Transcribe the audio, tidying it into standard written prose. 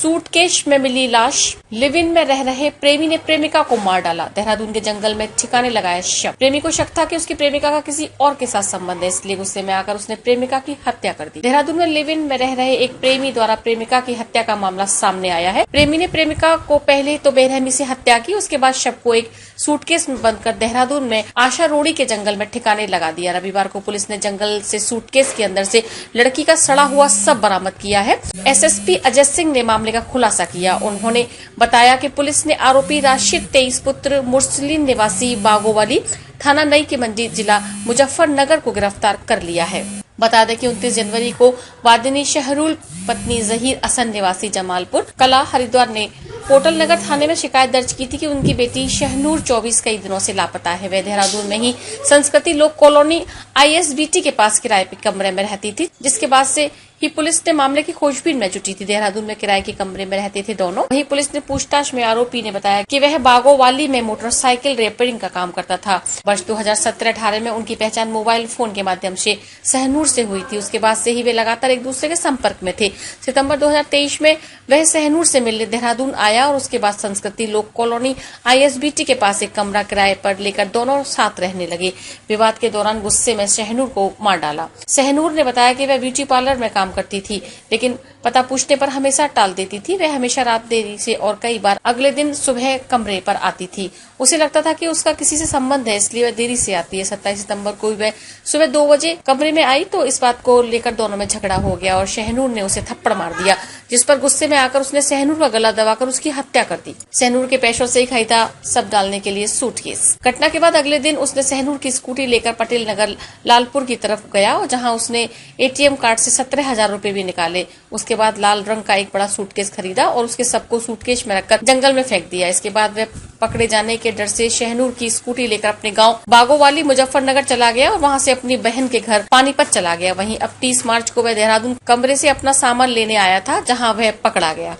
Suitcase में मिली लाश, live in में रह रहे प्रेमी ने प्रेमिका को मार डाला। देहरादून के जंगल में ठिकाने लगाया शव। प्रेमी को शक था कि उसकी प्रेमिका का किसी और के साथ संबंध है, इसलिए गुस्से में आकर उसने प्रेमिका की हत्या कर दी। देहरादून में लिव इन में रह रहे एक प्रेमी द्वारा प्रेमिका की हत्या का मामला सामने आया है। प्रेमी ने प्रेमिका को पहले तो बेरहमी से हत्या की, उसके बाद शव को एक सूटकेस में बंद कर देहरादून में आशा रोड़ी के जंगल में ठिकाने लगा दिया। रविवार को पुलिस ने जंगल से सूटकेस के अंदर से लड़की का सड़ा हुआ शव बरामद किया है। एसएसपी अजय सिंह ने मामले का खुलासा किया। उन्होंने बताया कि पुलिस ने आरोपी राशिद 23 पुत्र मुर्सलीन निवासी बागोवाली थाना नई की मंडी जिला मुजफ्फरनगर को गिरफ्तार कर लिया है। बता दें कि 29 जनवरी को वादिनी शहरुल पत्नी जहीर हसन निवासी जमालपुर कला हरिद्वार ने कोटल नगर थाने में शिकायत दर्ज की थी कि उनकी बेटी शहनूर 24 कई दिनों से लापता है। वह देहरादून में ही संस्कृति लोक कॉलोनी ISBT के पास किराए के कमरे में रहती थी, जिसके बाद से ही पुलिस ने मामले की खोजबीन में जुटी थी। देहरादून में किराए के कमरे में रहते थे दोनों। वहीं पुलिस ने पूछताछ में आरोपी ने बताया कि वह बागोवाली में मोटरसाइकिल रिपेयरिंग का काम करता था। वर्ष 2017-18 में उनकी पहचान मोबाइल फोन के माध्यम से सहनूर से हुई थी। उसके बाद से ही वे लगातार एक दूसरे के संपर्क में थे। सितंबर 2023 में वह सहनूर से मिलने देहरादून आया और उसके बाद संस्कृति लोक कॉलोनी ISBT के पास एक कमरा किराए पर लेकर दोनों साथ रहने लगे। विवाद के दौरान गुस्से में सहनूर को मार डाला। सहनूर ने बताया कि वह ब्यूटी पार्लर में काम करती थी, लेकिन पता पूछने पर हमेशा टाल देती थी। वह हमेशा रात देरी से और कई बार अगले दिन सुबह कमरे पर आती थी। उसे लगता था कि उसका किसी से संबंध है, इसलिए वह देरी से आती है। 27 सितंबर को वह सुबह 2 बजे कमरे में आई तो इस बात को लेकर दोनों में झगड़ा हो गया और शहनूर ने उसे थप्पड़ मार दिया, जिस पर गुस्से में आकर उसने सहनूर का गला दबाकर उसकी हत्या कर दी। सहनूर के पैसों से ही खरीदा सब डालने के लिए सूटकेस। घटना के बाद अगले दिन उसने सहनूर की स्कूटी लेकर पटेल नगर लालपुर की तरफ गया और जहां उसने ATM कार्ड से 17,000 रूपए भी निकाले। उसके बाद लाल रंग का एक बड़ा सूटकेस खरीदा और उसके सबको सूटकेस में रखकर जंगल में फेंक दिया। इसके बाद वह पकड़े जाने के डर से शहनूर की स्कूटी लेकर अपने गांव बागोवाली मुजफ्फरनगर चला गया और वहां से अपनी बहन के घर पानीपत चला गया। वहीं अब 30 मार्च को वह देहरादून कमरे से अपना सामान लेने आया था, जहां वह पकड़ा गया।